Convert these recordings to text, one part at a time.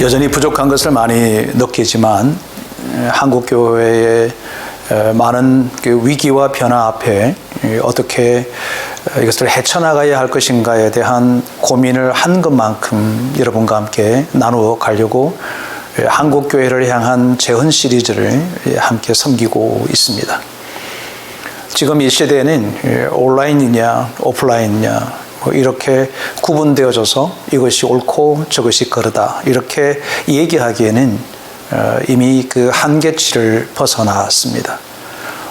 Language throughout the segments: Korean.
여전히 부족한 것을 많이 느끼지만 한국 교회의 많은 그 위기와 변화 앞에 어떻게 이것을 헤쳐나가야 할 것인가에 대한 고민을 한 것만큼 여러분과 함께 나누어 가려고 한국 교회를 향한 재헌 시리즈를 함께 섬기고 있습니다. 지금 이 시대에는 온라인이냐 오프라인이냐 이렇게 구분되어져서 이것이 옳고 저것이 그르다 이렇게 얘기하기에는 이미 그 한계치를 벗어났습니다.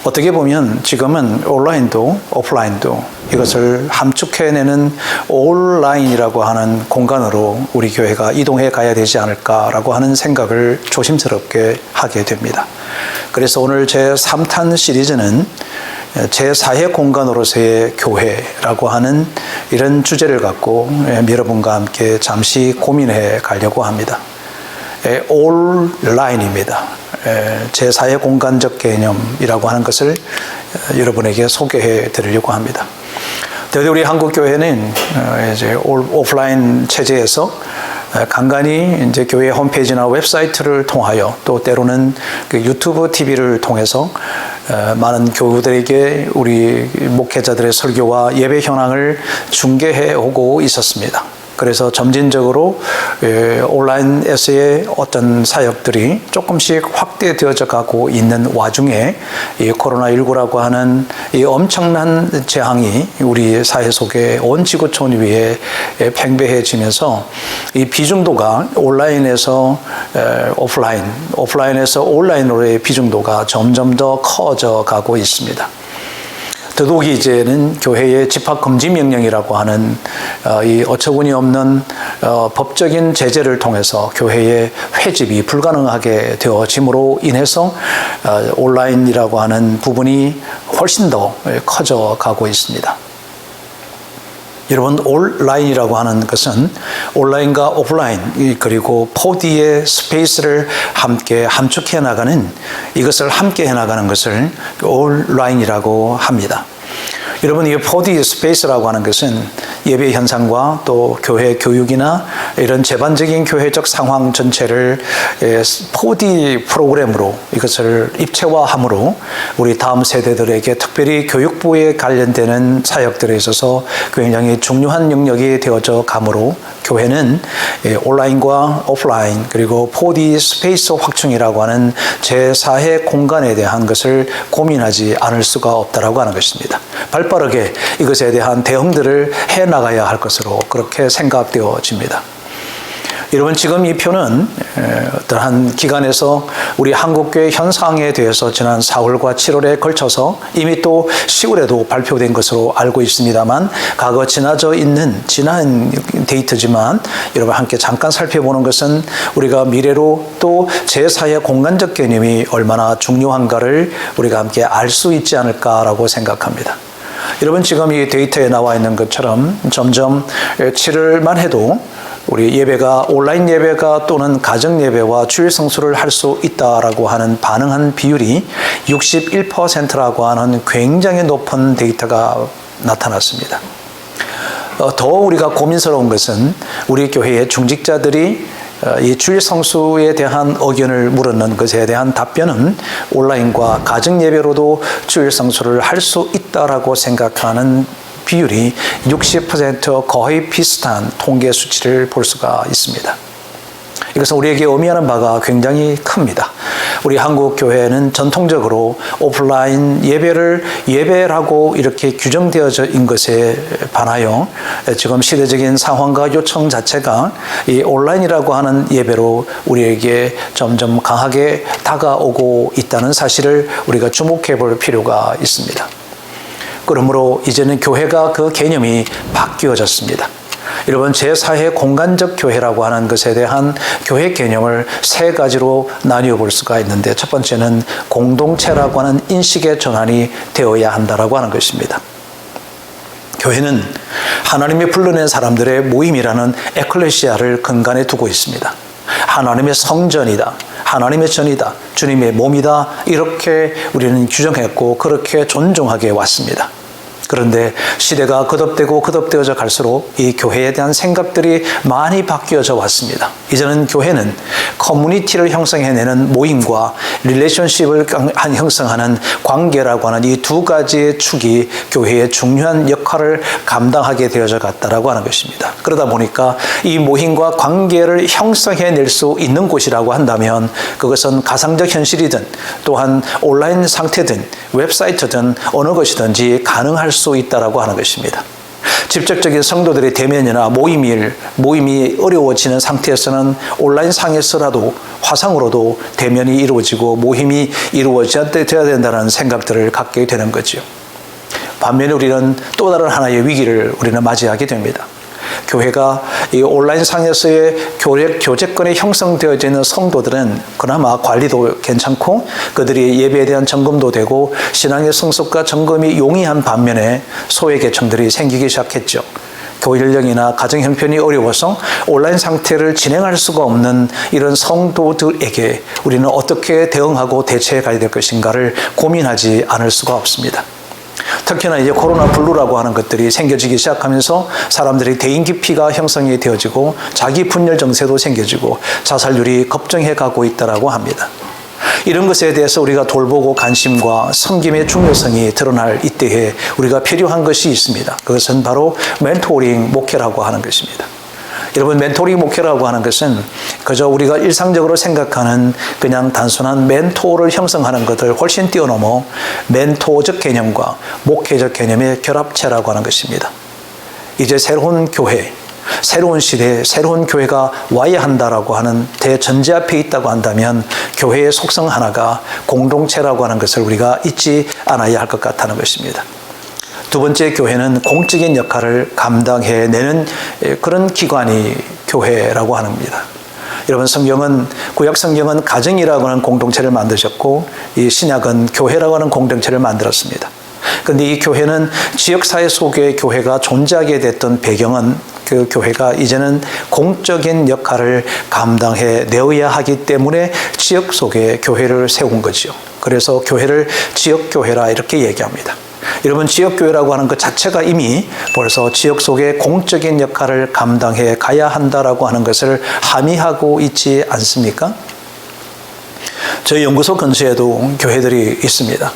어떻게 보면 지금은 온라인도 오프라인도 이것을 함축해내는 온라인이라고 하는 공간으로 우리 교회가 이동해 가야 되지 않을까라고 하는 생각을 조심스럽게 하게 됩니다. 그래서 오늘 제3탄 시리즈는 제4의 공간으로서의 교회라고 하는 이런 주제를 갖고 여러분과 함께 잠시 고민해 가려고 합니다. 온라인입니다. 제4의 공간적 개념이라고 하는 것을 여러분에게 소개해 드리려고 합니다. 특히 우리 한국교회는 이제 오프라인 체제에서 간간히 이제 교회 홈페이지나 웹사이트를 통하여 또 때로는 그 유튜브 TV를 통해서 많은 교우들에게 우리 목회자들의 설교와 예배 현황을 중계해 오고 있었습니다. 그래서 점진적으로 온라인에서의 어떤 사역들이 조금씩 확대되어져 가고 있는 와중에 이 코로나19라고 하는 이 엄청난 재앙이 우리 사회 속에 온 지구촌 위에 팽배해지면서 이 비중도가 온라인에서 오프라인, 오프라인에서 온라인으로의 비중도가 점점 더 커져 가고 있습니다. 더더욱이 이제는 교회의 집합금지명령이라고 하는 이 어처구니 없는 법적인 제재를 통해서 교회의 회집이 불가능하게 되어짐으로 인해서 온라인이라고 하는 부분이 훨씬 더 커져 가고 있습니다. 여러분, 온라인이라고 하는 것은 온라인과 오프라인 그리고 4D의 스페이스를 함께 함축해 나가는 이것을 함께 해나가는 것을 온라인이라고 합니다. 여러분, 이 4D 스페이스라고 하는 것은 예배 현상과 또 교회 교육이나 이런 제반적인 교회적 상황 전체를 4D 프로그램으로 이것을 입체화함으로 우리 다음 세대들에게 특별히 교육부에 관련되는 사역들에 있어서 굉장히 중요한 영역이 되어져 가므로 교회는 온라인과 오프라인 그리고 4D 스페이스 확충이라고 하는 제4의 공간에 대한 것을 고민하지 않을 수가 없다라고 하는 것입니다. 발빠르게 이것에 대한 대응들을 해나가야 할 것으로 그렇게 생각되어집니다. 여러분, 지금 이 표는 어떠한 기간에서 우리 한국교회 현상에 대해서 지난 4월과 7월에 걸쳐서 이미 또 10월에도 발표된 것으로 알고 있습니다만 과거 지나져 있는 지난 데이터지만 여러분 함께 잠깐 살펴보는 것은 우리가 미래로 또 제4의 공간적 개념이 얼마나 중요한가를 우리가 함께 알 수 있지 않을까라고 생각합니다. 여러분, 지금 이 데이터에 나와 있는 것처럼 점점 7월만 해도 우리 예배가 온라인 예배가 또는 가정 예배와 주일 성수를 할 수 있다라고 하는 반응한 비율이 61%라고 하는 굉장히 높은 데이터가 나타났습니다. 더 우리가 고민스러운 것은 우리 교회의 중직자들이 이 주일 성수에 대한 의견을 물었는 것에 대한 답변은 온라인과 가정 예배로도 주일 성수를 할 수 있다라고 생각하는 비율이 60% 거의 비슷한 통계 수치를 볼 수가 있습니다. 이것은 우리에게 의미하는 바가 굉장히 큽니다. 우리 한국 교회는 전통적으로 오프라인 예배를 예배라고 이렇게 규정되어져 있는 것에 반하여 지금 시대적인 상황과 요청 자체가 이 온라인이라고 하는 예배로 우리에게 점점 강하게 다가오고 있다는 사실을 우리가 주목해 볼 필요가 있습니다. 그러므로 이제는 교회가 그 개념이 바뀌어졌습니다. 여러분, 제4의 공간적 교회라고 하는 것에 대한 교회 개념을 세 가지로 나뉘어 볼 수가 있는데 첫 번째는 공동체라고 하는 인식의 전환이 되어야 한다라고 하는 것입니다. 교회는 하나님이 불러낸 사람들의 모임이라는 에클레시아를 근간에 두고 있습니다. 하나님의 성전이다. 하나님의 전이다. 주님의 몸이다. 이렇게 우리는 규정했고 그렇게 존중하게 왔습니다. 그런데 시대가 거듭되어져 갈수록 이 교회에 대한 생각들이 많이 바뀌어져 왔습니다. 이제는 교회는 커뮤니티를 형성해내는 모임과 릴레이션십을 형성하는 관계라고 하는 이 두 가지의 축이 교회의 중요한 역할을 감당하게 되어져 갔다라고 하는 것입니다. 그러다 보니까 이 모임과 관계를 형성해낼 수 있는 곳이라고 한다면 그것은 가상적 현실이든 또한 온라인 상태든 웹사이트든 어느 것이든지 가능할 수 있다라고 하는 것입니다. 직접적인 성도들의 대면이나 모임이 어려워지는 상태에서는 온라인 상에서라도 화상으로도 대면이 이루어지고 모임이 이루어져야 된다는 생각들을 갖게 되는 거죠. 반면에 우리는 또 다른 하나의 위기를 우리는 맞이하게 됩니다. 교회가 이 온라인 상에서의 교제권이 형성되어져 있는 성도들은 그나마 관리도 괜찮고 그들이 예배에 대한 점검도 되고 신앙의 성숙과 점검이 용이한 반면에 소외계층들이 생기기 시작했죠. 교회 연령이나 가정 형편이 어려워서 온라인 상태를 진행할 수가 없는 이런 성도들에게 우리는 어떻게 대응하고 대처해 가야 될 것인가를 고민하지 않을 수가 없습니다. 특히나 이제 코로나 블루라고 하는 것들이 생겨지기 시작하면서 사람들이 대인 기피가 형성이 되어지고 자기 분열 정세도 생겨지고 자살률이 급증해 가고 있다라고 합니다. 이런 것에 대해서 우리가 돌보고 관심과 섬김의 중요성이 드러날 이때에 우리가 필요한 것이 있습니다. 그것은 바로 멘토링 목회라고 하는 것입니다. 여러분, 멘토링 목회라고 하는 것은 그저 우리가 일상적으로 생각하는 그냥 단순한 멘토를 형성하는 것을 훨씬 뛰어넘어 멘토적 개념과 목회적 개념의 결합체라고 하는 것입니다. 이제 새로운 교회, 새로운 시대에 새로운 교회가 와야 한다라고 하는 대전제 앞에 있다고 한다면 교회의 속성 하나가 공동체라고 하는 것을 우리가 잊지 않아야 할 것 같다는 것입니다. 두 번째, 교회는 공적인 역할을 감당해내는 그런 기관이 교회라고 합니다. 여러분, 구약 성경은 가정이라고 하는 공동체를 만드셨고 이 신약은 교회라고 하는 공동체를 만들었습니다. 그런데 이 교회는 지역사회 속에 교회가 존재하게 됐던 배경은 그 교회가 이제는 공적인 역할을 감당해내어야 하기 때문에 지역 속에 교회를 세운 거죠. 그래서 교회를 지역교회라 이렇게 얘기합니다. 여러분, 지역교회라고 하는 것 자체가 이미 벌써 지역 속의 공적인 역할을 감당해 가야 한다라고 하는 것을 함의하고 있지 않습니까? 저희 연구소 근처에도 교회들이 있습니다.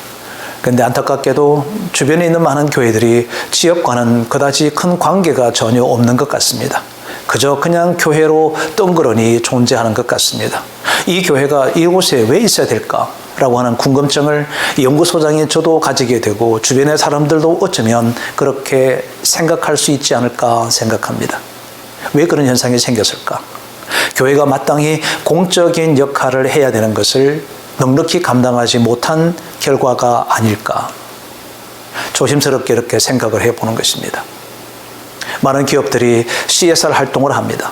그런데 안타깝게도 주변에 있는 많은 교회들이 지역과는 그다지 큰 관계가 전혀 없는 것 같습니다. 그저 그냥 교회로 덩그러니 존재하는 것 같습니다. 이 교회가 이곳에 왜 있어야 될까라고 하는 궁금증을 연구소장인 저도 가지게 되고 주변의 사람들도 어쩌면 그렇게 생각할 수 있지 않을까 생각합니다. 왜 그런 현상이 생겼을까? 교회가 마땅히 공적인 역할을 해야 되는 것을 넉넉히 감당하지 못한 결과가 아닐까? 조심스럽게 이렇게 생각을 해보는 것입니다. 많은 기업들이 CSR 활동을 합니다.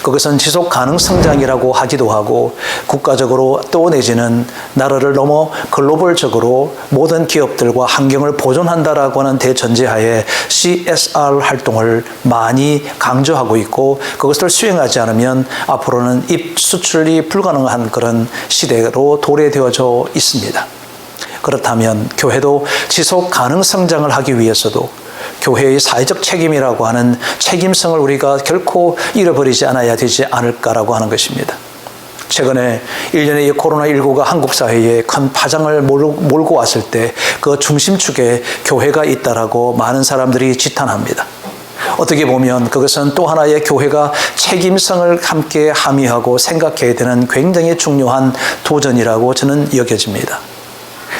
그것은 지속 가능 성장이라고 하기도 하고 국가적으로 또 내지는 나라를 넘어 글로벌적으로 모든 기업들과 환경을 보존한다라고 하는 대전제하에 CSR 활동을 많이 강조하고 있고 그것을 수행하지 않으면 앞으로는 수출이 불가능한 그런 시대로 도래되어져 있습니다. 그렇다면 교회도 지속 가능 성장을 하기 위해서도 교회의 사회적 책임이라고 하는 책임성을 우리가 결코 잃어버리지 않아야 되지 않을까라고 하는 것입니다. 최근에 1년의 이 코로나19가 한국 사회에 큰 파장을 몰고 왔을 때 그 중심축에 교회가 있다라고 많은 사람들이 지탄합니다. 어떻게 보면 그것은 또 하나의 교회가 책임성을 함께 함의하고 생각해야 되는 굉장히 중요한 도전이라고 저는 여겨집니다.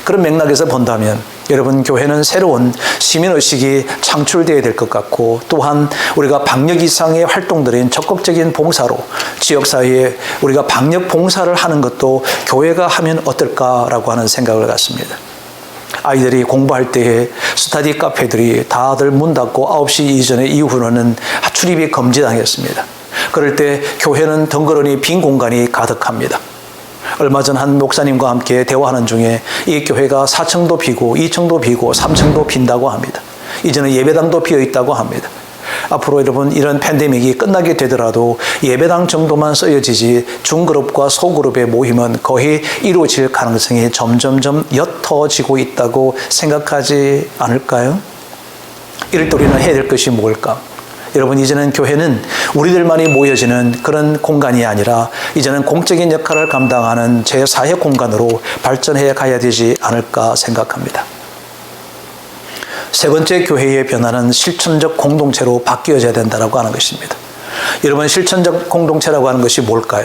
그런 맥락에서 본다면 여러분, 교회는 새로운 시민의식이 창출되어야 될 것 같고 또한 우리가 방역 이상의 활동들인 적극적인 봉사로 지역사회에 우리가 방역 봉사를 하는 것도 교회가 하면 어떨까라고 하는 생각을 갖습니다. 아이들이 공부할 때에 스터디 카페들이 다들 문 닫고 9시 이전에 이후로는 출입이 금지당했습니다. 그럴 때 교회는 덩그러니 빈 공간이 가득합니다. 얼마 전 한 목사님과 함께 대화하는 중에 이 교회가 4층도 비고 2층도 비고 3층도 빈다고 합니다. 이제는 예배당도 비어 있다고 합니다. 앞으로 여러분, 이런 팬데믹이 끝나게 되더라도 예배당 정도만 쓰여지지 중그룹과 소그룹의 모임은 거의 이루어질 가능성이 점점점 옅어지고 있다고 생각하지 않을까요? 이럴 때 우리는 해야 될 것이 뭘까? 여러분, 이제는 교회는 우리들만이 모여지는 그런 공간이 아니라 이제는 공적인 역할을 감당하는 제4의 공간으로 발전해 가야 되지 않을까 생각합니다. 세 번째 교회의 변화는 실천적 공동체로 바뀌어져야 된다고 하는 것입니다. 여러분, 실천적 공동체라고 하는 것이 뭘까요?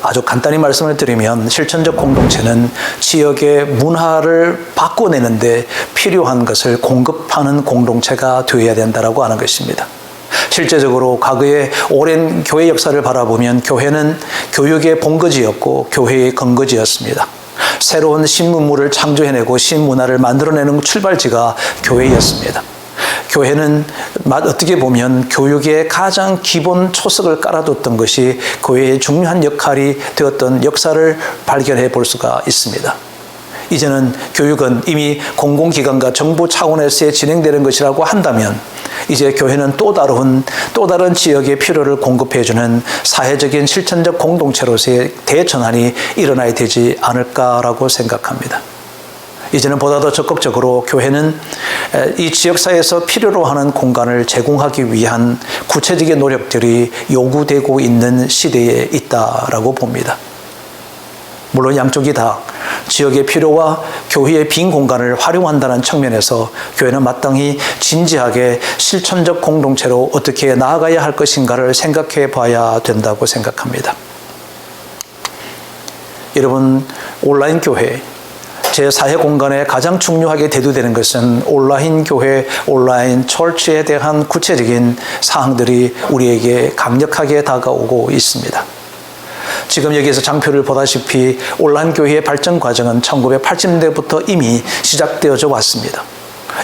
아주 간단히 말씀을 드리면 실천적 공동체는 지역의 문화를 바꿔내는데 필요한 것을 공급하는 공동체가 되어야 된다고 하는 것입니다. 실제적으로 과거의 오랜 교회 역사를 바라보면 교회는 교육의 본거지였고 교회의 근거지였습니다. 새로운 신문물을 창조해내고 신문화를 만들어내는 출발지가 교회였습니다. 교회는 어떻게 보면 교육의 가장 기본 초석을 깔아뒀던 것이 교회의 중요한 역할이 되었던 역사를 발견해 볼 수가 있습니다. 이제는 교육은 이미 공공기관과 정부 차원에서 진행되는 것이라고 한다면 이제 교회는 또 다른 지역의 필요를 공급해주는 사회적인 실천적 공동체로서의 대전환이 일어나야 되지 않을까라고 생각합니다. 이제는 보다 더 적극적으로 교회는 이 지역사회에서 필요로 하는 공간을 제공하기 위한 구체적인 노력들이 요구되고 있는 시대에 있다라고 봅니다. 물론 양쪽이 다 지역의 필요와 교회의 빈 공간을 활용한다는 측면에서 교회는 마땅히 진지하게 실천적 공동체로 어떻게 나아가야 할 것인가를 생각해 봐야 된다고 생각합니다. 여러분, 온라인 교회, 제4회 공간에 가장 중요하게 대두되는 것은 온라인 교회, 온라인 철치에 대한 구체적인 사항들이 우리에게 강력하게 다가오고 있습니다. 지금 여기에서 장표를 보다시피 온라인 교회의 발전 과정은 1980년대부터 이미 시작되어져 왔습니다.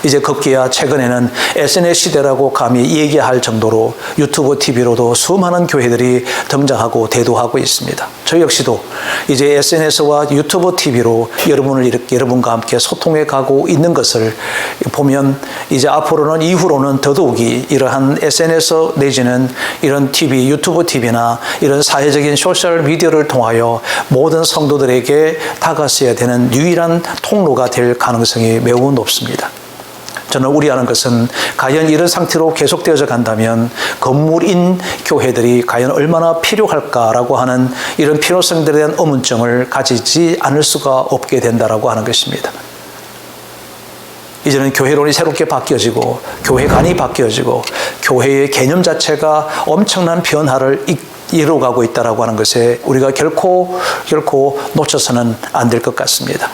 이제 급기야 최근에는 SNS 시대라고 감히 얘기할 정도로 유튜브 TV로도 수많은 교회들이 등장하고 대두하고 있습니다. 저 역시도 이제 SNS와 유튜브 TV로 여러분과 함께 소통해 가고 있는 것을 보면 이제 이후로는 더더욱이 이러한 SNS 내지는 이런 TV, 유튜브 TV나 이런 사회적인 소셜 미디어를 통하여 모든 성도들에게 다가서야 되는 유일한 통로가 될 가능성이 매우 높습니다. 저는 우려하는 것은 과연 이런 상태로 계속되어져 간다면 건물인 교회들이 과연 얼마나 필요할까라고 하는 이런 필요성들에 대한 의문점을 가지지 않을 수가 없게 된다라고 하는 것입니다. 이제는 교회론이 새롭게 바뀌어지고 교회관이 바뀌어지고 교회의 개념 자체가 엄청난 변화를 이루어가고 있다라고 하는 것에 우리가 결코 놓쳐서는 안 될 것 같습니다.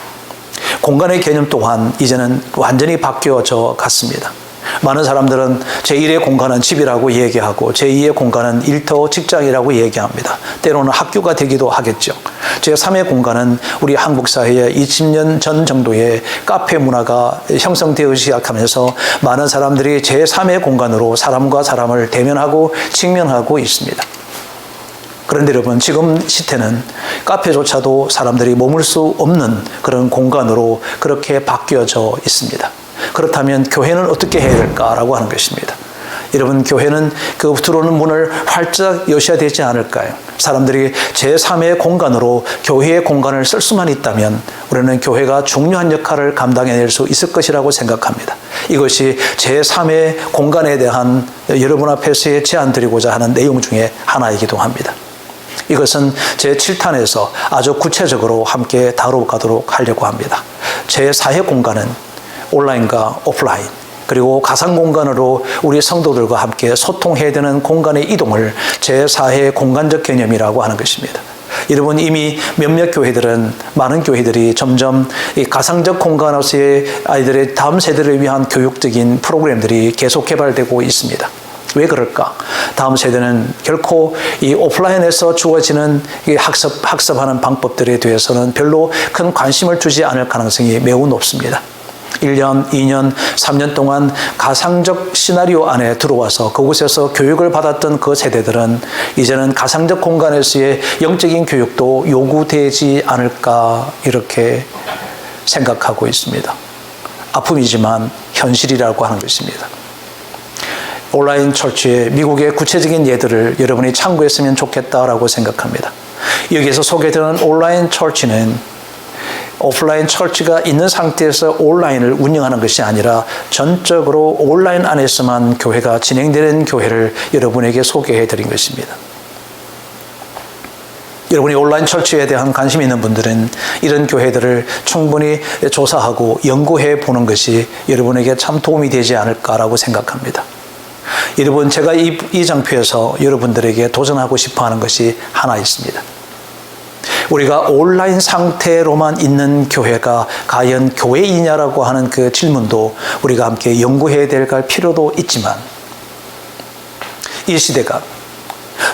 공간의 개념 또한 이제는 완전히 바뀌어져 갔습니다. 많은 사람들은 제1의 공간은 집이라고 얘기하고 제2의 공간은 일터, 직장이라고 얘기합니다. 때로는 학교가 되기도 하겠죠. 제3의 공간은 우리 한국 사회에 20년 전 정도의 카페 문화가 형성되어 시작하면서 많은 사람들이 제3의 공간으로 사람과 사람을 대면하고 직면하고 있습니다. 그런데 여러분, 지금 시대는 카페조차도 사람들이 머물 수 없는 그런 공간으로 그렇게 바뀌어져 있습니다. 그렇다면 교회는 어떻게 해야 될까라고 하는 것입니다. 여러분, 교회는 그 들어오는 문을 활짝 여셔야 되지 않을까요? 사람들이 제3의 공간으로 교회의 공간을 쓸 수만 있다면 우리는 교회가 중요한 역할을 감당해낼 수 있을 것이라고 생각합니다. 이것이 제3의 공간에 대한 여러분 앞에서 제안드리고자 하는 내용 중에 하나이기도 합니다. 이것은 제7탄에서 아주 구체적으로 함께 다뤄가도록 하려고 합니다. 제4의 공간은 온라인과 오프라인 그리고 가상 공간으로 우리 성도들과 함께 소통해야 되는 공간의 이동을 제4의 공간적 개념이라고 하는 것입니다. 여러분, 이미 많은 교회들이 점점 이 가상적 공간으로서의 아이들의 다음 세대를 위한 교육적인 프로그램들이 계속 개발되고 있습니다. 왜 그럴까? 다음 세대는 결코 이 오프라인에서 주어지는 학습하는 방법들에 대해서는 별로 큰 관심을 주지 않을 가능성이 매우 높습니다. 1년, 2년, 3년 동안 가상적 시나리오 안에 들어와서 그곳에서 교육을 받았던 그 세대들은 이제는 가상적 공간에서의 영적인 교육도 요구되지 않을까 이렇게 생각하고 있습니다. 아픔이지만 현실이라고 하는 것입니다. 온라인 철치의 미국의 구체적인 예들을 여러분이 참고했으면 좋겠다라고 생각합니다. 여기에서 소개되는 온라인 철치는 오프라인 처치가 있는 상태에서 온라인을 운영하는 것이 아니라 전적으로 온라인 안에서만 교회가 진행되는 교회를 여러분에게 소개해 드린 것입니다. 여러분이 온라인 처치에 대한 관심이 있는 분들은 이런 교회들을 충분히 조사하고 연구해 보는 것이 여러분에게 참 도움이 되지 않을까라고 생각합니다. 여러분, 제가 이 장표에서 여러분들에게 도전하고 싶어 하는 것이 하나 있습니다. 우리가 온라인 상태로만 있는 교회가 과연 교회이냐라고 하는 그 질문도 우리가 함께 연구해야 될 필요도 있지만, 이 시대가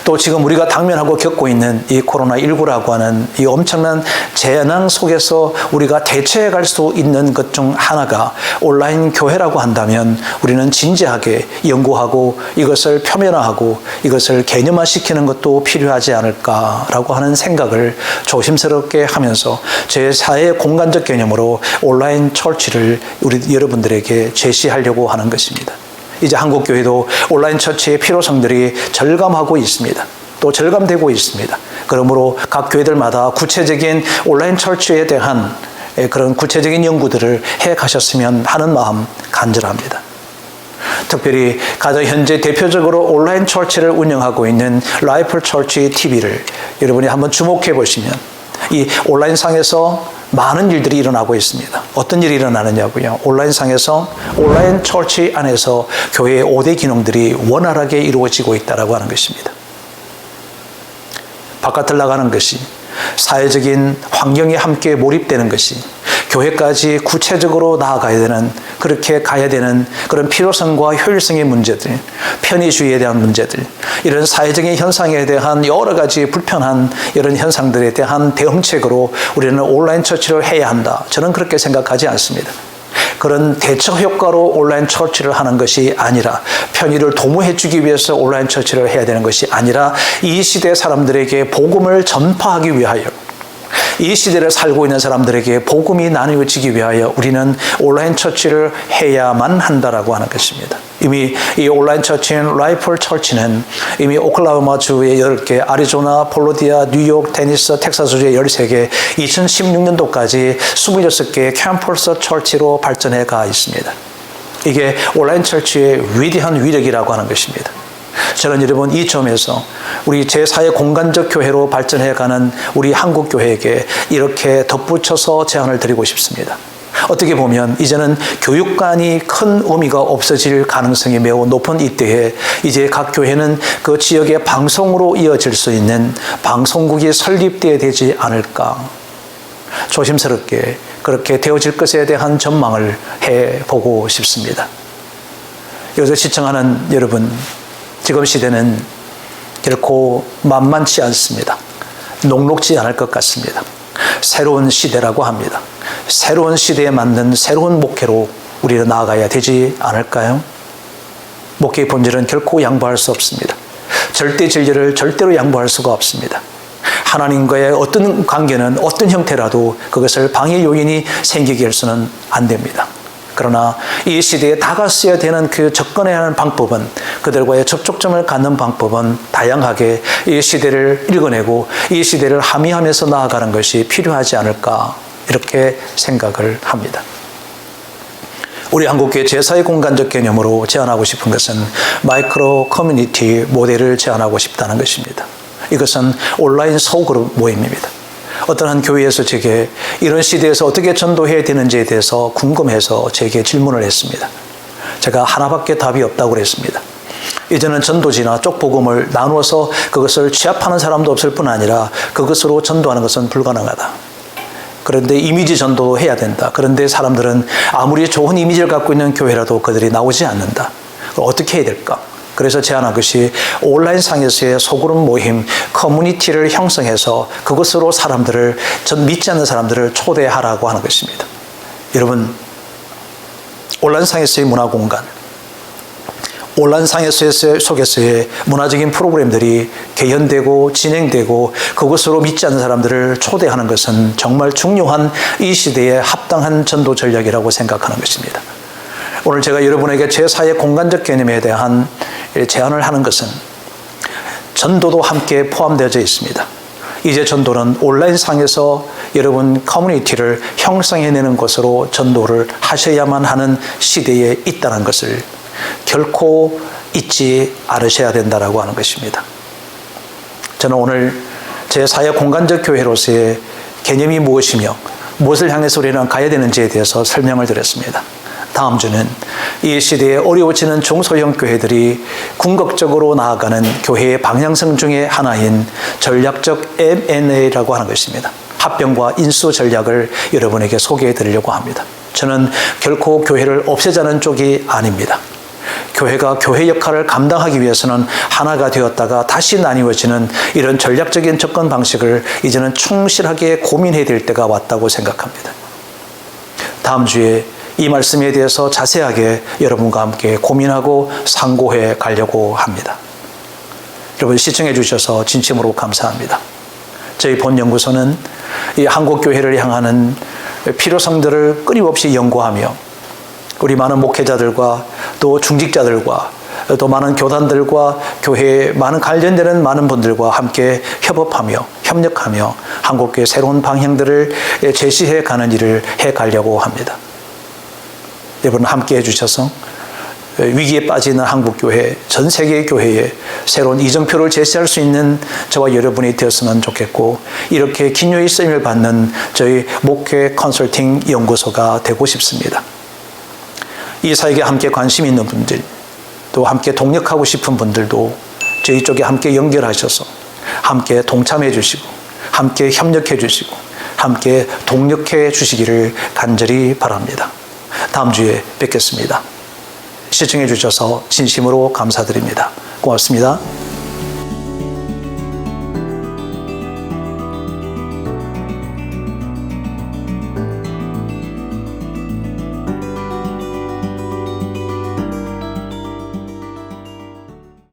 또 지금 우리가 당면하고 겪고 있는 이 코로나19라고 하는 이 엄청난 재난 속에서 우리가 대처해 갈 수 있는 것 중 하나가 온라인 교회라고 한다면 우리는 진지하게 연구하고 이것을 표면화하고 이것을 개념화시키는 것도 필요하지 않을까라고 하는 생각을 조심스럽게 하면서 제 사회의 공간적 개념으로 온라인 처치를 여러분들에게 제시하려고 하는 것입니다. 이제 한국 교회도 온라인 처치의 필요성들이 절감하고 있습니다. 또 절감되고 있습니다. 그러므로 각 교회들마다 구체적인 온라인 처치에 대한 그런 구체적인 연구들을 해 가셨으면 하는 마음 간절합니다. 특별히 가장 현재 대표적으로 온라인 처치를 운영하고 있는 라이프 처치 TV를 여러분이 한번 주목해 보시면 이 온라인상에서 많은 일들이 일어나고 있습니다. 어떤 일이 일어나느냐고요? 온라인상에서 온라인 처치 안에서 교회의 5대 기능들이 원활하게 이루어지고 있다고 하는 것입니다. 바깥을 나가는 것이, 사회적인 환경에 함께 몰입되는 것이, 교회까지 구체적으로 나아가야 되는, 그렇게 가야 되는 그런 필요성과 효율성의 문제들, 편의주의에 대한 문제들, 이런 사회적인 현상에 대한 여러 가지 불편한 이런 현상들에 대한 대응책으로 우리는 온라인 처치를 해야 한다. 저는 그렇게 생각하지 않습니다. 그런 대처 효과로 온라인 처치를 하는 것이 아니라, 편의를 도모해 주기 위해서 온라인 처치를 해야 되는 것이 아니라, 이 시대 사람들에게 복음을 전파하기 위하여, 이 시대를 살고 있는 사람들에게 복음이 나누어지기 위하여 우리는 온라인 처치를 해야만 한다라고 하는 것입니다. 이미 이 온라인 처치인 라이프 처치는 이미 오클라호마주의 10개, 아리조나, 플로리다, 뉴욕, 테니스, 텍사스주의 13개, 2016년도까지 26개의 캠퍼스 처치로 발전해 가 있습니다. 이게 온라인 처치의 위대한 위력이라고 하는 것입니다. 저는 여러분, 이 점에서 우리 제4의 공간적 교회로 발전해가는 우리 한국 교회에게 이렇게 덧붙여서 제안을 드리고 싶습니다. 어떻게 보면 이제는 교육관이 큰 의미가 없어질 가능성이 매우 높은 이때에 이제 각 교회는 그 지역의 방송으로 이어질 수 있는 방송국이 설립되어야 되지 않을까. 조심스럽게 그렇게 되어질 것에 대한 전망을 해보고 싶습니다. 여기서 시청하는 여러분, 지금 시대는 결코 만만치 않습니다. 녹록지 않을 것 같습니다. 새로운 시대라고 합니다. 새로운 시대에 맞는 새로운 목회로 우리는 나아가야 되지 않을까요? 목회의 본질은 결코 양보할 수 없습니다. 절대 진리를 절대로 양보할 수가 없습니다. 하나님과의 어떤 관계는 어떤 형태라도 그것을 방해 요인이 생기게 해서는 안 됩니다. 그러나 이 시대에 다가서야 되는 그 접근해야 하는 방법은, 그들과의 접촉점을 갖는 방법은 다양하게 이 시대를 읽어내고 이 시대를 함의하면서 나아가는 것이 필요하지 않을까, 이렇게 생각을 합니다. 우리 한국교회 제4의 공간적 개념으로 제안하고 싶은 것은 마이크로 커뮤니티 모델을 제안하고 싶다는 것입니다. 이것은 온라인 소그룹 모임입니다. 어떤 한 교회에서 제게 이런 시대에서 어떻게 전도해야 되는지에 대해서 궁금해서 제게 질문을 했습니다. 제가 하나밖에 답이 없다고 그랬습니다. 이제는 전도지나 쪽복음을 나누어서 그것을 취합하는 사람도 없을 뿐 아니라 그것으로 전도하는 것은 불가능하다. 그런데 이미지 전도도 해야 된다. 그런데 사람들은 아무리 좋은 이미지를 갖고 있는 교회라도 그들이 나오지 않는다. 어떻게 해야 될까? 그래서 제안한 것이 온라인상에서의 소그룹 모임, 커뮤니티를 형성해서 그것으로 사람들을, 믿지 않는 사람들을 초대하라고 하는 것입니다. 여러분, 온라인상에서의 문화공간, 온라인상에서 속에서의 문화적인 프로그램들이 개연되고 진행되고 그것으로 믿지 않는 사람들을 초대하는 것은 정말 중요한 이 시대에 합당한 전도 전략이라고 생각하는 것입니다. 오늘 제가 여러분에게 제4의 공간적 개념에 대한 제안을 하는 것은 전도도 함께 포함되어 있습니다. 이제 전도는 온라인상에서 여러분 커뮤니티를 형성해내는 것으로 전도를 하셔야만 하는 시대에 있다는 것을 결코 잊지 않으셔야 된다고 하는 것입니다. 저는 오늘 제 사회 공간적 교회로서의 개념이 무엇이며 무엇을 향해서 우리는 가야 되는지에 대해서 설명을 드렸습니다. 다음 주는 이 시대에 어려워지는 중소형 교회들이 궁극적으로 나아가는 교회의 방향성 중에 하나인 전략적 M&A라고 하는 것입니다. 합병과 인수 전략을 여러분에게 소개해 드리려고 합니다. 저는 결코 교회를 없애자는 쪽이 아닙니다. 교회가 교회 역할을 감당하기 위해서는 하나가 되었다가 다시 나뉘어지는 이런 전략적인 접근 방식을 이제는 충실하게 고민해야 될 때가 왔다고 생각합니다. 다음 주에 이 말씀에 대해서 자세하게 여러분과 함께 고민하고 상고해 가려고 합니다. 여러분 시청해 주셔서 진심으로 감사합니다. 저희 본 연구소는 이 한국교회를 향하는 필요성들을 끊임없이 연구하며 우리 많은 목회자들과 또 중직자들과 또 많은 교단들과 교회에 많은 관련되는 많은 분들과 함께 협업하며 협력하며 한국교회 새로운 방향들을 제시해 가는 일을 해 가려고 합니다. 여러분 함께 해주셔서 위기에 빠지는 한국교회, 전 세계 교회에 새로운 이정표를 제시할 수 있는 저와 여러분이 되었으면 좋겠고 이렇게 기묘히 쓰임을 받는 저희 목회 컨설팅 연구소가 되고 싶습니다. 이 사역에 함께 관심 있는 분들, 또 함께 동력하고 싶은 분들도 저희 쪽에 함께 연결하셔서 함께 동참해 주시고 함께 협력해 주시고 함께 동력해 주시기를 간절히 바랍니다. 다음 주에 뵙겠습니다. 시청해 주셔서 진심으로 감사드립니다. 고맙습니다.